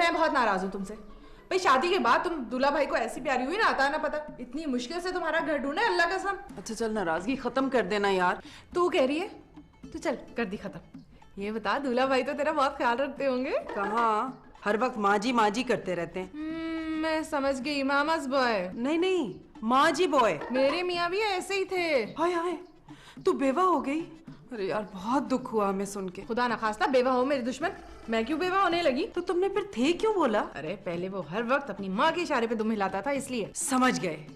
मैं बहुत नाराज हूँ तुमसे। भाई शादी के बाद तुम दूल्हा भाई को ऐसी प्यारी हुई ना, आता ना पता, इतनी मुश्किल से तुम्हारा घर ढूंढा, अल्लाह कसम। अच्छा चल नाराजगी खत्म कर देना यार। तू कह रही है तो चल कर दी खत्म। ये बता, दूल्हा भाई तो तेरा बहुत ख्याल रखते होंगे। कहाँ, हर वक्त माँ जी करते रहते हैं। मैं समझ गई, मामास बॉय। नहीं नहीं, माँ जी बॉय। मेरे मियाँ भी ऐसे ही थे। हाय हाय, तू बेवा हो गई? अरे यार बहुत दुख हुआ हमें सुन के। खुदा ना खास्ता बेवा हो मेरे दुश्मन, मैं क्यों बेवा होने लगी? तो तुमने फिर थे क्यों बोला? अरे पहले वो हर वक्त अपनी माँ के इशारे पे दुम हिलाता था, इसलिए। समझ गए,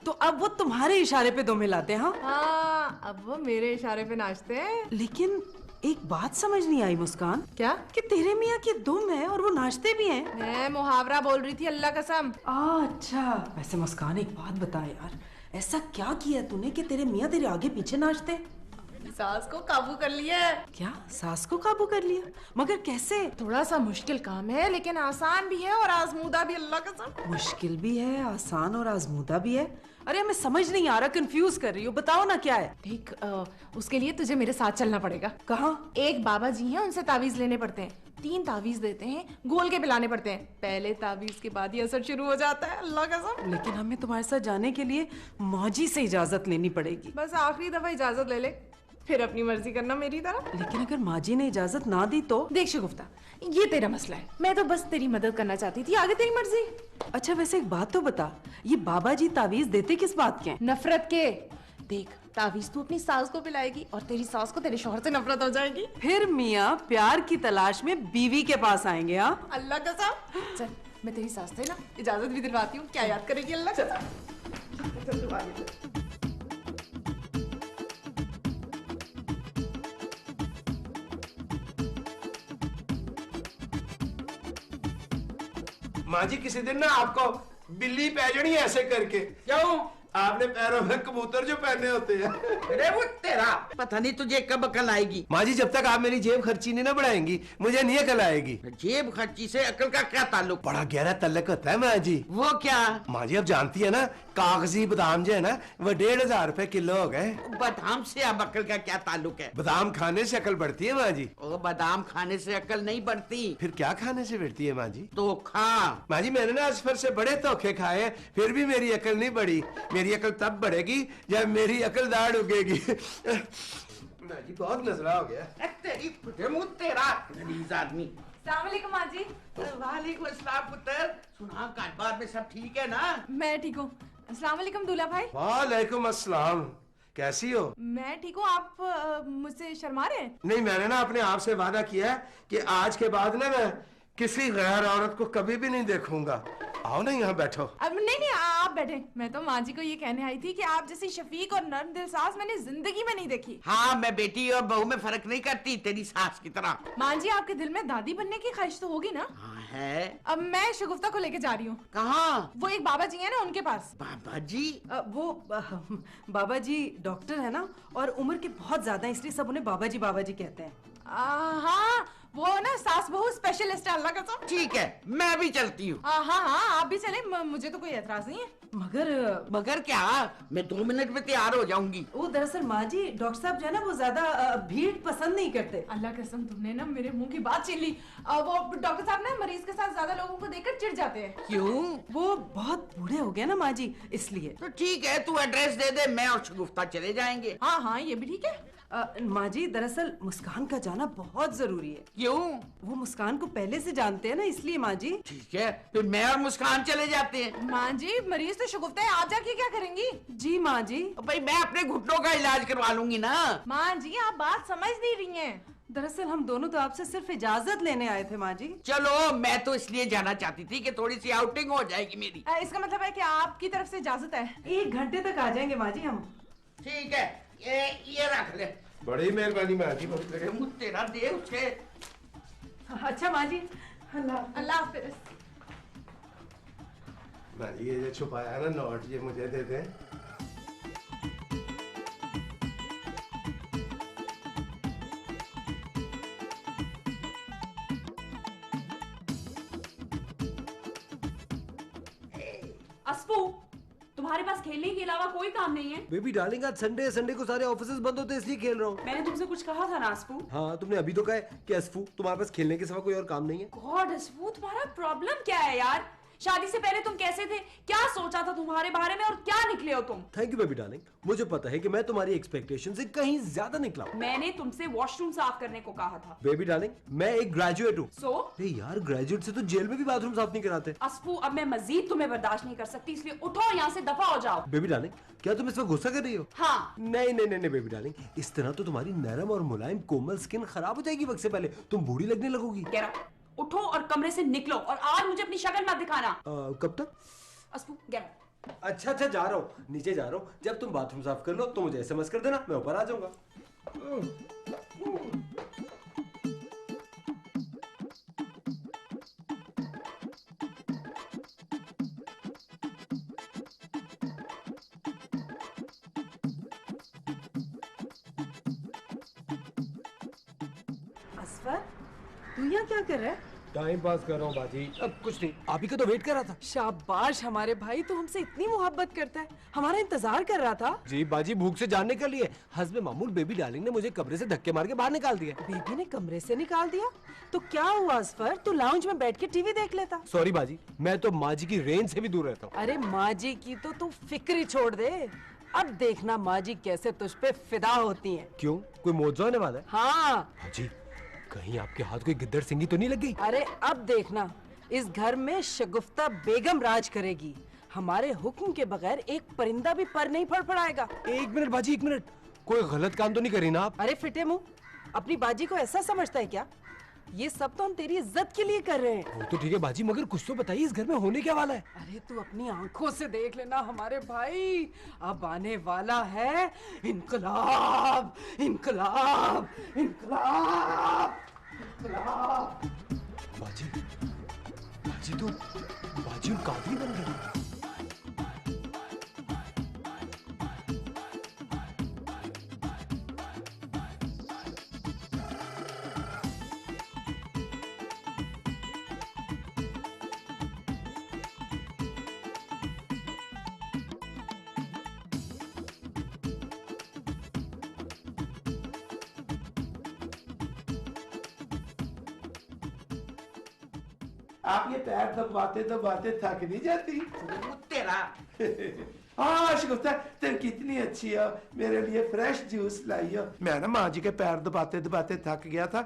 तो अब वो तुम्हारे इशारे पे दुम हिलाते हैं? हाँ, अब वो मेरे इशारे पे नाचते हैं। लेकिन एक बात समझ नहीं आई मुस्कान। क्या? कि तेरे मियाँ की दुम है और वो नाचते भी हैं। मैं मुहावरा बोल रही थी, अल्लाह कसम। अच्छा, वैसे मुस्कान एक बात बता यार, ऐसा क्या किया तूने कि तेरे मियाँ तेरे आगे पीछे नाचते? सास को काबू कर लिया है। क्या, सास को काबू कर लिया? मगर कैसे? थोड़ा सा मुश्किल काम है, लेकिन आसान भी है और आजमूदा भी, अल्लाह कसम। मुश्किल भी है, आसान और आजमूदा भी है? अरे हमें समझ नहीं आ रहा, कंफ्यूज कर रही हो, बताओ ना क्या है। ठीक, उसके लिए तुझे मेरे साथ चलना पड़ेगा। कहाँ? एक बाबा जी हैं, उनसे तावीज लेने पड़ते हैं। 3 तावीज देते हैं, गोल के पिलाने पड़ते हैं। पहले तावीज के बाद ही असर शुरू हो जाता है, अल्लाह कसम। लेकिन हमें तुम्हारे साथ जाने के लिए मौजी से इजाजत लेनी पड़ेगी। बस आखिरी दफा इजाजत ले ले, फिर अपनी मर्जी करना मेरी तरह। लेकिन अगर माजी ने इजाजत ना दी तो? देख शगुफ्ता, ये तेरा मसला है, मैं तो बस तेरी मदद करना चाहती थी, आगे तेरी मर्जी। अच्छा वैसे एक बात तो बता, ये बाबा जी तावीज देते किस बात के हैं? नफरत के। देख, तावीज तू अपनी सास को पिलाएगी और तेरी सास को तेरे शौहर से नफरत हो जाएगी। फिर मियाँ प्यार की तलाश में बीवी के पास आएंगे। हाँ, अल्लाह कसम। चल, मैं तेरी सास से ना इजाजत भी दिलवाती हूँ, क्या याद करेगी अल्लाह। चल। माँ जी किसी दिन ना आपको बिल्ली पैजनी ऐसे करके। क्यों? आपने पैरों में कबूतर जो पहने होते हैं। अरे वो तेरा पता नहीं तुझे कब अकल आएगी। माँ जी जब तक आप मेरी जेब खर्ची नहीं ना बढ़ाएंगी, मुझे नहीं अकल आएगी। जेब खर्ची से अकल का क्या ताल्लुक? बड़ा गहरा तल्लक होता है माँ जी। वो क्या? माँ जी अब जानती है ना, कागजी बादाम जो है ना वो 1,500 रुपए किलो हो गए। बादाम से अब अकल का क्या ताल्लुक है? बादाम खाने से अकल बढ़ती है माँ जी। ओ बादाम खाने से अकल नहीं बढ़ती। फिर क्या खाने से बढ़ती है माँ जी? तो खा। माँ जी मैंने ना असफर से बड़े धोखे खाए हैं, फिर भी मेरी अकल नहीं बढ़ी। मेरी अकल तब बढ़ेगी जब मेरी अकल दाढ़ उगेगी। माँ जी बहुत नजरा हो गया। तेरी फुटे मुंह तेरा गलीज आदमी। अस्सलाम वालेकुम माँ जी। वालेकुम अस्सलाम पुत्र। सुना कारोबार में सब ठीक है ना? मैं ठीक हूँ। अस्सलाम वालेकुम दूल्हा भाई। वालेकुम अस्सलाम, कैसी हो? मैं ठीक हूँ, आप मुझसे शर्मा रहे हैं? नहीं, मैंने ना अपने आप से वादा किया है कि आज के बाद ना मैं किसी गैर औरत को कभी भी नहीं देखूंगा। आओ ना यहाँ बैठो। अब नहीं, आप बैठे। मैं तो माँ जी को ये कहने आई थी कि आप जैसी शफीक और नर्म दिल सास मैंने जिंदगी में नहीं देखी। हाँ, मैं बेटी और बहू में फर्क नहीं करती, तेरी सास की तरह। माँ जी आपके दिल में दादी बनने की ख्वाहिश तो होगी ना? हाँ है। अब मैं शगुफ्ता को लेके जा रही हूँ। कहाँ? वो एक बाबा जी है ना, उनके पास। बाबा जी? वो बाबा जी डॉक्टर है ना, और उम्र के बहुत ज्यादा, इसलिए सब उन्हें बाबा जी कहते हैं। हाँ, वो ना सास बहू स्पेशलिस्ट है, अल्लाह कसम। ठीक है, मैं भी चलती हूँ। हाँ, आप भी चले, मुझे तो कोई एतराज नहीं है। मगर क्या? मैं 2 मिनट में तैयार हो जाऊंगी। वो दरअसल माँ जी डॉक्टर साहब जो है ना, वो ज्यादा भीड़ पसंद नहीं करते। अल्लाह कसम, तुमने ना मेरे मुंह की बात छीन ली। वो डॉक्टर साहब ना मरीज के साथ ज्यादा लोगों को देखकर चिढ़ जाते हैं। क्यों? वो बहुत बूढ़े हो गए ना माँ जी, इसलिए। तो ठीक है, तू एड्रेस दे दे, मैं और शगुफ्ता चले जाएंगे। हाँ, ये भी ठीक है। माँ जी दरअसल मुस्कान का जाना बहुत जरूरी है। क्यों? वो मुस्कान को पहले से जानते हैं ना, इसलिए माँ जी। ठीक है, फिर मैं और मुस्कान चले जाते हैं। माँ जी मरीज तो शगुफ्ता है, आप जाके क्या करेंगी? जी माँ जी। भाई मैं अपने घुटनों का इलाज करवा लूंगी ना। माँ जी आप बात समझ नहीं रही हैं। दरअसल हम दोनों तो आपसे सिर्फ इजाजत लेने आए थे माँ जी। चलो, मैं तो इसलिए जाना चाहती थी कि थोड़ी सी आउटिंग हो जाएगी मेरी। इसका मतलब है कि आपकी तरफ से इजाजत है? 1 घंटे तक आ जाएंगे माँ जी हम। ठीक है, ये रख ले। बड़ी मेहरबानी माँ जी। तेरे मुंह तेरा दे उसे। अच्छा माँ जी, अल्लाह हाफिज। माँ जी ये जो छुपाया है ना नोट, ये मुझे दे दें। अस्फू, तुम्हारे पास खेलने के अलावा कोई काम नहीं है? बेबी डार्लिंग, आज संडे है, संडे को सारे ऑफिसेज बंद होते हैं, इसलिए खेल रहा हूँ। मैंने तुमसे कुछ कहा था ना असफू? हाँ, तुमने अभी तो कहा है कि असफू तुम्हारे पास खेलने के सिवा कोई और काम नहीं है। गॉड असफू, तुम्हारा प्रॉब्लम क्या है यार? शादी से पहले तुम कैसे थे? क्या सोचा था तुम्हारे बारे में और क्या निकले हो तुम? थैंक यू बेबी डार्लिंग, मुझे पता है कि मैं तुम्हारी एक्सपेक्टेशन से कहीं ज्यादा निकला हूँ। मैंने तुमसे वॉशरूम साफ करने को कहा था। बेबी डार्लिंग, मैं एक ग्रेजुएट हूँ। सो अरे यार, ग्रेजुएट से तो जेल में भी बाथरूम साफ नहीं कराते। असफू, अब मैं मजीद तुम्हें बर्दाश्त नहीं कर सकती, इसलिए उठो और यहाँ से दफा हो जाओ। बेबी डार्लिंग, क्या तुम इस वक्त गुस्सा कर रही हो? हाँ। नहीं नहीं नहीं बेबी डार्लिंग, इस तरह तो तुम्हारी नरम और मुलायम कोमल स्किन खराब हो जाएगी, वक्त से पहले तुम बूढ़ी लगने लगोगी। कह रहा उठो और कमरे से निकलो, और आज मुझे अपनी शक्ल मत दिखाना। कब तक? असफू गेट। अच्छा, जा रहा हूँ, नीचे जा रहा हूँ। जब तुम बाथरूम साफ कर लो तो मुझे एसएमएस कर देना, मैं ऊपर आ जाऊंगा। असफर, तू यहाँ क्या कर रहा है? टाइम पास कर रहा हूँ बाजी। अब कुछ नहीं, आप ही का तो वेट कर रहा था। शाबाश, हमारे भाई तो हमसे इतनी मोहब्बत करता है, हमारा इंतजार कर रहा था। जी बाजी, भूख से जानने के लिए हस्बे मामूल बेबी डार्लिंग ने मुझे कमरे से धक्के मार के बाहर निकाल दिया। बेबी ने कमरे से निकाल दिया? तो क्या हुआ असफर, तू लाउंज में बैठ के टीवी देख लेता। सॉरी बाजी, मैं तो माँ जी की रेंज से भी दूर रहता हूँ। अरे माँ जी की तो तू फिक्र ही छोड़ दे, अब देखना माँ जी कैसे तुझ पे फिदा होती हैं। क्यों, कोई मौजूद होने वाला है? हाँ। जी, कहीं आपके हाथ कोई गिद्दड़ सिंगी तो नहीं लग गई? अरे अब देखना, इस घर में शगुफ्ता बेगम राज करेगी। हमारे हुक्म के बगैर एक परिंदा भी पर नहीं फड़फड़ाएगा। एक मिनट बाजी, एक मिनट, कोई गलत काम तो नहीं करी ना आप? अरे फिटे मुंह, अपनी बाजी को ऐसा समझता है क्या? ये सब तो हम तेरी इज्जत के लिए कर रहे हैं। वो तो ठीक है बाजी, मगर कुछ तो बताइए, इस घर में होने क्या वाला है? अरे तू अपनी आंखों से देख लेना हमारे भाई, अब आने वाला है इनकलाब, इनकलाब, इनकलाब, इनकलाब। बाजी, बाजी तो बाजी और कादरी बन गई। आप ये पैर दबाते दबाते थक नहीं जाती? तेरा हाँ शगुफ्ता, तुम कितनी अच्छी हो, मेरे लिए फ्रेश जूस लाई हो। मैं ना माँ जी के पैर दबाते दबाते थक गया था,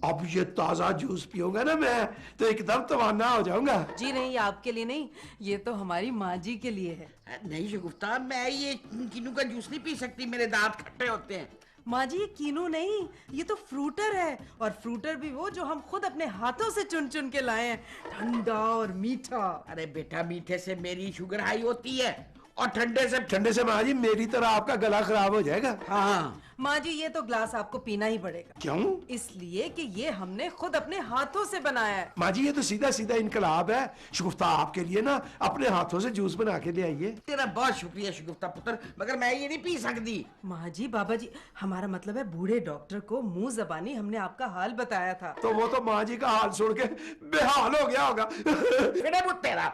अब ये ताजा जूस पीऊंगा ना मैं तो एकदम तवाना हो जाऊंगा। जी नहीं, आपके लिए नहीं, ये तो हमारी माँ जी के लिए है। नहीं शगुफ्ता, मैं ये किन्नू का जूस नहीं पी सकती, मेरे दांत खट्टे होते हैं। माँ जी, ये कीनू नहीं, ये तो फ्रूटर है, और फ्रूटर भी वो जो हम खुद अपने हाथों से चुन चुन के लाए हैं, ठंडा और मीठा। अरे बेटा, मीठे से मेरी शुगर हाई होती है और ठंडे से माँ जी मेरी तरह आपका गला खराब हो जाएगा। हाँ माँ जी, ये तो ग्लास आपको पीना ही पड़ेगा। क्यों? इसलिए कि ये हमने खुद अपने हाथों से बनाया है। माँ जी ये तो सीधा सीधा इनकलाब है। शगुफ्ता आपके लिए ना अपने हाथों से जूस बना के ले आइए। तेरा बहुत शुक्रिया शगुफ्ता पुत्र, मगर मैं ये नहीं पी सकती। माँ जी, बाबा जी, हमारा मतलब है बूढ़े डॉक्टर को मुंह जबानी हमने आपका हाल बताया था। तो वो तो माँ जी का हाल सुन के बेहाल हो गया होगा। तेरा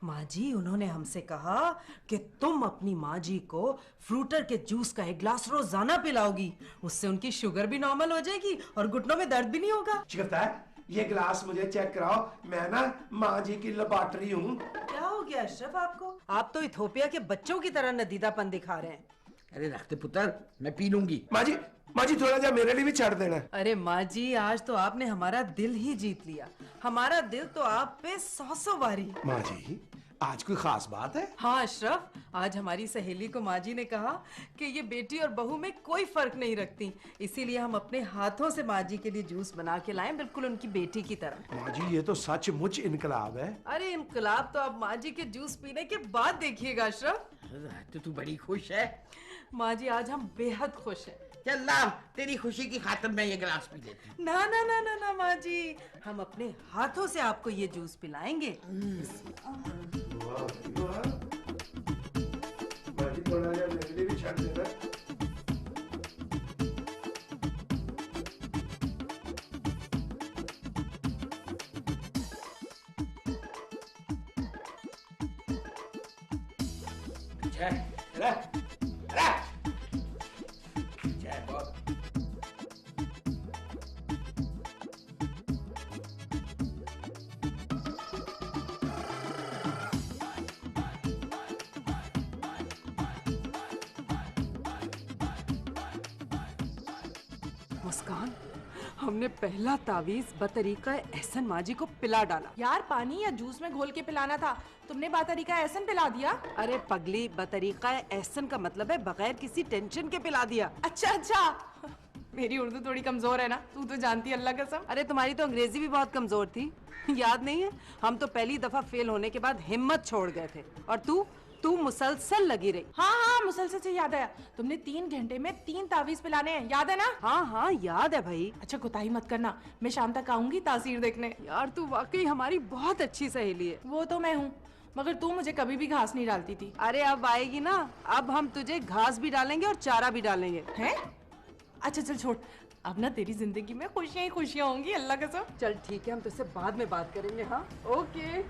माँ जी, उन्होंने हमसे कहा कि तुम अपनी माँ जी को फ्रूटर के जूस का एक ग्लास रोजाना पिलाओगी, उससे उनकी शुगर भी नॉर्मल हो जाएगी और घुटनों में दर्द भी नहीं होगा। शगुफ्ता ये ग्लास मुझे चेक कराओ, मैं ना माँ जी की लेबॉर्टरी हूँ। क्या हो गया अशरफ आपको? आप तो इथोपिया के बच्चों की तरह नदीदापन दिखा रहे हैं। अरे रखते पुत्र, मैं पी लूंगी। माँ जी थोड़ा जा मेरे लिए भी छाड़ देना। अरे माँ जी, आज तो आपने हमारा दिल ही जीत लिया। हमारा दिल तो आप पे 100 बारी। माँ जी आज कोई खास बात है? हाँ अशरफ, आज हमारी सहेली को माँ जी ने कहा कि ये बेटी और बहू में कोई फर्क नहीं रखती, इसीलिए हम अपने हाथों से माँ जी के लिए जूस बना के लाए, बिल्कुल उनकी बेटी की तरह। माँ जी ये तो सचमुच इनकलाब है। अरे इनकलाब तो आप माँ जी के जूस पीने के बाद देखिएगा अशरफ। तो तू बड़ी खुश है। माँ जी, आज हम बेहद खुश हैं। चल ला, तेरी खुशी की खातिर मैं ये गिलास पी लेती हूँ। ना ना ना ना ना माँ जी, हम अपने हाथों से आपको ये जूस पिलाएंगे। वाह, वाह। माँ जी थोड़ा जा मेरे लिए भी छाड़ देना। मुस्कान, हमने पहला तावीज बतरीका एहसन माजी को पिला डाला। यार पानी या जूस में घोल के पिलाना था, तुमने बातरीका एहसन पिला दिया। अरे पगली, बतरीका एहसन का मतलब है बगैर किसी टेंशन के पिला दिया। अच्छा मेरी उर्दू थोड़ी कमजोर है ना, तू तो जानती है, अल्लाह कसम। अरे तुम्हारी तो अंग्रेजी भी बहुत कमजोर थी, याद नहीं है? हम तो पहली दफा फेल होने के बाद हिम्मत छोड़ गए थे, और तू मुसलसल लगी रही। हाँ मुसलसल से याद आया, तुमने 3 घंटे में 3 तावीज पिलाने हैं, याद है ना? हाँ याद है भाई। अच्छा कुताही मत करना, मैं शाम तक आऊंगी तासीर देखने। यार तू वाकई हमारी बहुत अच्छी सहेली है। वो तो मैं हूँ, मगर तू मुझे कभी भी घास नहीं डालती थी। अरे अब आएगी ना, अब हम तुझे घास भी डालेंगे और चारा भी डालेंगे। हैं? अच्छा चल छोड़, अब ना तेरी जिंदगी में खुशियां ही खुशियां होंगी, अल्लाह कसम। चल ठीक है, हम तुझसे बाद में बात करेंगे। हाँ ओके।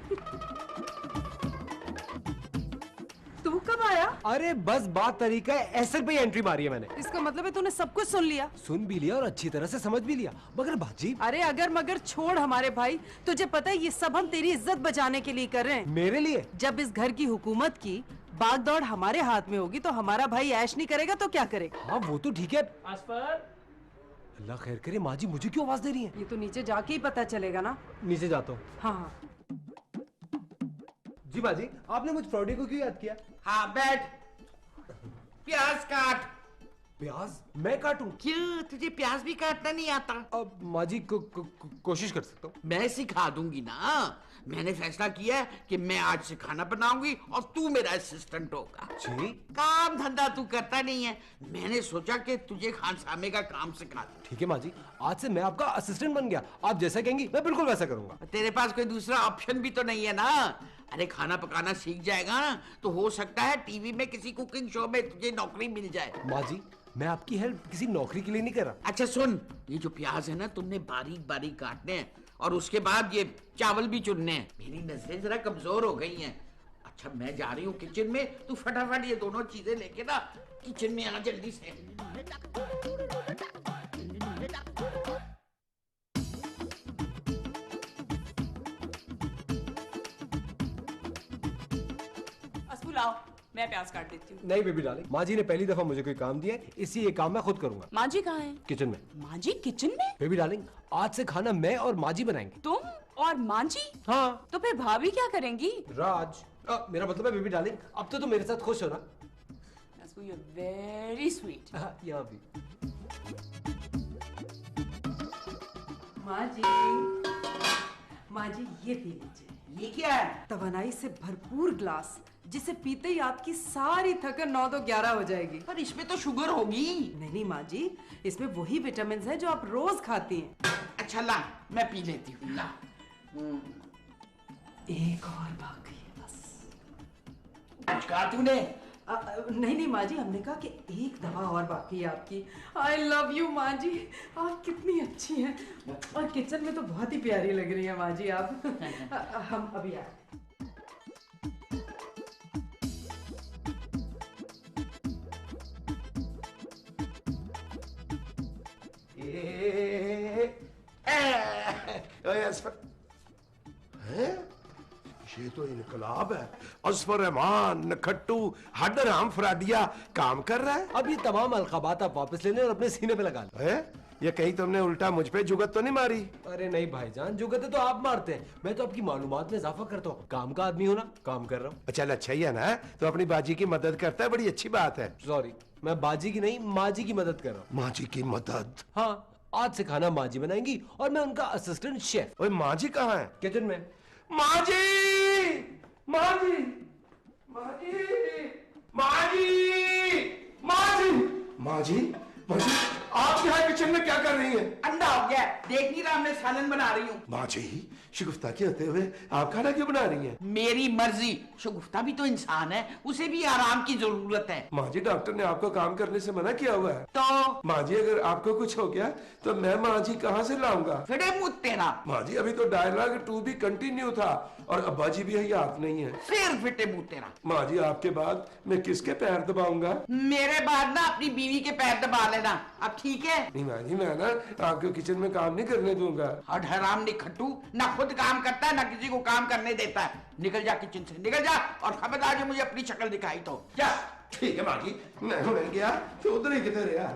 तू कब आया? अरे बस बात तरीका है, ऐसे पे एंट्री मारी है मैंने। इसका मतलब है तूने सब कुछ सुन लिया? सुन भी लिया और अच्छी तरह से समझ भी लिया, मगर बाजी। अरे अगर मगर छोड़ हमारे भाई, तुझे पता है ये सब हम तेरी इज्जत बचाने के लिए कर रहे हैं। मेरे लिए? जब इस घर की हुकूमत की बाग दौड़ हमारे हाथ में होगी तो हमारा भाई ऐश नहीं करेगा तो क्या करेगा? हाँ वो तो ठीक है। अल्लाह खैर करे, माँ जी मुझे क्यों आवाज दे रही है? ये तो नीचे जाके ही पता चलेगा ना। नीचे जाता हूँ। हाँ जी बाजी, आपने मुझ फ्रॉडी को क्यों याद किया? हाँ बैठ, प्याज काट। प्याज मैं काटूं? क्यों, तुझे प्याज भी काटना नहीं आता? अब माँ जी कोशिश कर सकता हूँ। मैं सिखा दूंगी ना। मैंने फैसला किया है कि मैं आज से खाना बनाऊंगी और तू मेरा असिस्टेंट होगा। जी? काम धंधा तू करता नहीं है, मैंने सोचा कि तुझे खानसामे का काम सिखा दूं। ठीक है माँ जी, आज से मैं आपका असिस्टेंट बन गया। आप जैसा कहेंगी मैं बिल्कुल वैसा करूंगा। तेरे पास कोई दूसरा ऑप्शन भी तो नहीं है ना। अरे खाना पकाना सीख जाएगा ना तो हो सकता है टीवी में किसी कुकिंग शो में तुझे नौकरी मिल जाए। माँ जी मैं आपकी हेल्प किसी नौकरी के लिए नहीं कर रहा। अच्छा सुन, ये जो प्याज है ना तुमने बारीक बारीक काटने हैं और उसके बाद ये चावल भी चुनने हैं। मेरी नजरें जरा कमजोर हो गई हैं। अच्छा मैं जा रही हूँ किचन में, तू फटाफट ये दोनों चीजें लेके ना किचन में आ जल्दी से। लाओ, मैं प्याज काट देती हूँ। नहीं बेबी डार्लिंग, माँ जी ने पहली दफा मुझे कोई काम दिया है, इसी ये काम मैं खुद करूंगा। माँ जी कहाँ हैं? किचन में। माँ जी किचन में? बेबी डार्लिंग आज से खाना मैं और माँ जी बनाएंगे। तुम और माँ जी? हाँ। तो फिर भाभी क्या करेंगी? राज मेरा मतलब है बेबी डार्लिंग, अब तो तुम मेरे साथ खुश हो ना? You're very sweet. यहाँ भी। माँ जी ये पी लीजिए। ये क्या है? तवानाई से भरपूर ग्लास, जिसे पीते ही आपकी सारी थकन 9 तो 11 हो जाएगी। पर इसमें तो शुगर होगी। नहीं माँ जी, इसमें वही विटामिन है जो आप रोज खाती हैं। अच्छा ला, मैं पी लेती हूँ। ला। एक और बाकी है बस। कुछ कहा तूने? नहीं माँ जी, हमने कहा कि एक दवा और बाकी है आपकी। आई लव यू माँ जी, आप कितनी अच्छी हैं और किचन में तो बहुत ही प्यारी लग रही है माँ जी आप। हम अभी आए। ये तो इनकलाब है। असफर रहमान नखट्टू हडराम फराडिया काम कर रहा है। अब ये तमाम अलकाबात आप वापस ले लें और अपने सीने पे लगा लें। ये कहीं तुमने उल्टा मुझ पे जुगत तो नहीं मारी? अरे नहीं भाईजान, जुगत तो आप मारते हैं, मैं तो आपकी मालूमात में इजाफा करता हूँ। काम का आदमी हो ना, काम कर रहा हूँ। चल अच्छा ही है ना, तो अपनी बाजी की मदद करता है, बड़ी अच्छी बात है। सॉरी, मैं बाजी की नहीं माँ जी की मदद कर रहा हूँ। माँ जी की मदद? हाँ, आज से खाना माँ जी बनाएंगी और मैं उनका असिस्टेंट शेफ। ओए माँ जी कहाँ है? किचन में। माँ जी, माँ जी, माँ जी, माँ जी, माँ जी, माँ जी, माँ जी, आप आप यहाँ किचन में क्या कर रही हैं? अंधा हो गया, देख नहीं रहा मैं सालन बना रही हूँ। माँ जी, शगुफ्ता के होते हुए आप खाना क्यों बना रही हैं? मेरी मर्जी, शगुफ्ता भी तो इंसान है, उसे भी आराम की जरूरत है। माँ जी, डॉक्टर ने आपको काम करने से मना किया हुआ है। तो माँ जी, अगर आपको कुछ हो गया तो मैं माँ जी कहाँ से लाऊंगा? फिर मुँह तेरा। माँ जी, अभी तो डायलॉग 2 भी कंटिन्यू था और अब्बा जी भी हयात नहीं है। फिर फिटे मुँह तेरा। माँ जी, आपके बाद मैं किसके पैर दबाऊंगा? मेरे बाद ना अपनी बीवी के पैर दबा लेना, अब ठीक है? नहीं माँ जी, मैं ना आपको किचन में काम नहीं करने दूंगा। और हराम निखट्टू, ना खुद काम करता है ना किसी को काम करने देता है। निकल जा किचन से, निकल जा, और खबरदार जो मुझे अपनी शक्ल दिखाई तो जा। ठीक है माँ जी, मैं गया तो उधर ही किधर गया।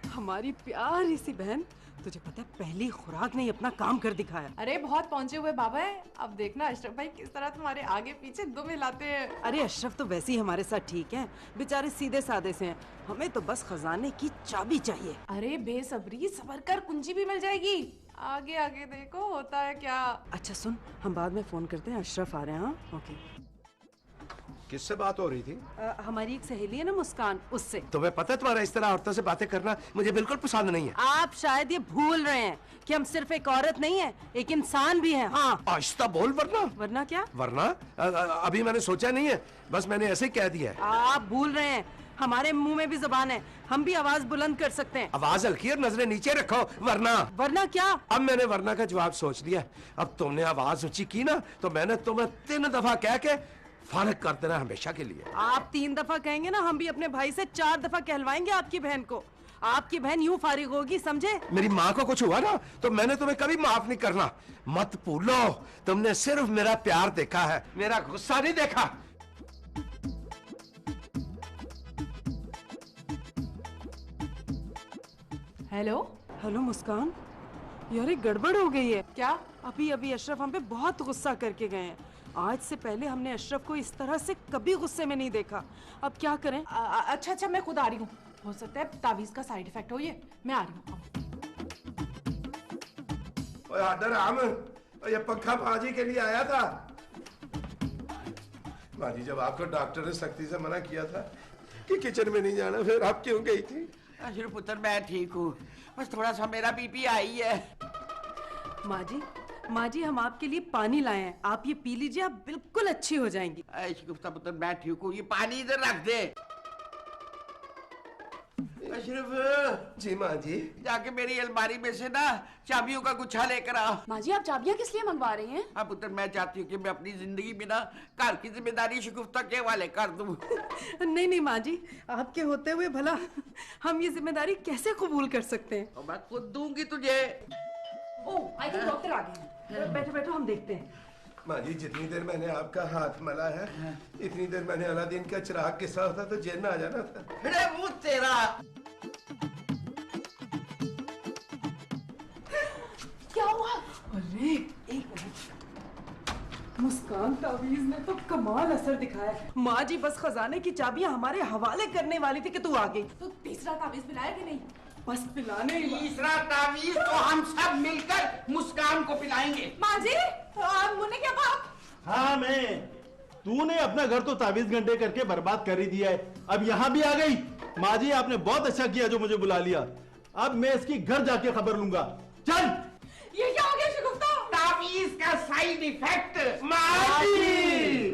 हमारी प्यारी सी बहन, तुझे पता है पहली खुराक ने ही अपना काम कर दिखाया। अरे बहुत पहुंचे हुए बाबा है, अब देखना अशरफ भाई किस तरह तुम्हारे आगे पीछे दुम हिलाते हैं। अरे अशरफ तो वैसे ही हमारे साथ ठीक है, बेचारे सीधे साधे से हैं। हमें तो बस खजाने की चाबी चाहिए। अरे बेसब्री, सबर कर, कुंजी भी मिल जाएगी। आगे आगे देखो होता है क्या। अच्छा सुन, हम बाद में फोन करते हैं, अशरफ आ रहे हैं। हाँ ओके। किससे बात हो रही थी? हमारी एक सहेली है ना मुस्कान, उससे। तुम्हें पता है तुम्हारा इस तरह औरतों से बातें करना मुझे बिल्कुल पसंद नहीं है। आप शायद ये भूल रहे हैं कि हम सिर्फ एक औरत नहीं है, एक इंसान भी हैं। हाँ। आहिस्ता बोल वरना क्या? वरना अभी मैंने सोचा नहीं है, बस मैंने ऐसे ही कह दिया है। आप भूल रहे हैं, हमारे मुंह में भी जुबान है, हम भी आवाज बुलंद कर सकते हैं। आवाज हल्की और नजरें नीचे रखो। वरना क्या? अब मैंने वरना का जवाब सोच लिया। अब तुमने आवाज ऊंची की ना तो मैंने तुम्हें 3 दफा कह के फारिग कर देना हमेशा के लिए। आप 3 दफा कहेंगे ना, हम भी अपने भाई से 4 दफा कहलवाएंगे आपकी बहन को। आपकी बहन यूं फारिग होगी, समझे? मेरी माँ को कुछ हुआ ना तो मैंने तुम्हें कभी माफ नहीं करना। मत भूलो, तुमने सिर्फ मेरा प्यार देखा है, मेरा गुस्सा नहीं देखा। हेलो हेलो मुस्कान, यार एक गड़बड़ हो गई है। क्या? अभी अभी अशरफ हम पे बहुत गुस्सा करके गए हैं। आज से पहले हमने अशरफ को इस तरह से कभी गुस्से में नहीं देखा। अब क्या करें? अच्छा मैं खुद आ रही हूँ, हो सकता है तावीज का साइड इफेक्ट हो ये। मैं आ रही हूँ। ये पंखा बाजी के लिए आया था। बाजी, जब आपको डॉक्टर ने सख्ती से मना किया था कि किचन में नहीं जाना, फिर आप क्यों गई थी? अरे पुत्र, मैं ठीक हूँ, बस थोड़ा सा मेरा बीपी आई है। माँ जी हम आपके लिए पानी लाए हैं, आप ये पी लीजिए, आप बिल्कुल अच्छी हो जाएंगी। शगुफ्ता पुत्र, मैं ठीक हूँ, ये पानी इधर रख दे। अशरफ जी माँ जी। जाके मेरी अलमारी में से ना चाबियों का गुच्छा लेकर आओ। माँ जी आप चाबियाँ किस लिए मंगवा रही हैं? हाँ पुत्र, मैं चाहती हूँ कि मैं अपनी जिंदगी में ना घर की जिम्मेदारी शगुफ्ता के हवाले कर दूँ। नहीं माँ जी, आपके होते हुए भला हम ये जिम्मेदारी कैसे कबूल कर सकते हैं? और मैं खुद दूंगी तुझे। ओह, आई थिंक डॉक्टर आ गए हैं। बैठो बैठो, हम देखते हैं। माँ जी, जितनी देर मैंने आपका हाथ मला है इतनी देर मैंने अलादीन का चिराग के साथ था तो जिन्न आ जाना था। अरे वो तेरा क्या हुआ? अरे एक मिनट, मुस्कान तावीज ने तो कमाल असर दिखाया। माँ जी बस खजाने की चाबियां हमारे हवाले करने वाली थी कि तू आ गई। तो तीसरा तावीज पिलाया कि नहीं? बस पिलाने ही तीसरा तावीज तो हम सब मिलकर मुस्कान को पिलाएंगे। माँ जी, मुन्ने क्या बात? हाँ मैं, तूने अपना घर तो ताबीज घंटे करके बर्बाद कर ही दिया है, अब यहाँ भी आ गई। माँ जी आपने बहुत अच्छा किया जो मुझे बुला लिया, अब मैं इसकी घर जाके खबर लूंगा। चल। ये क्या हो गया शगुफ्ता? तावीज का साइड इफेक्ट। माँ जी!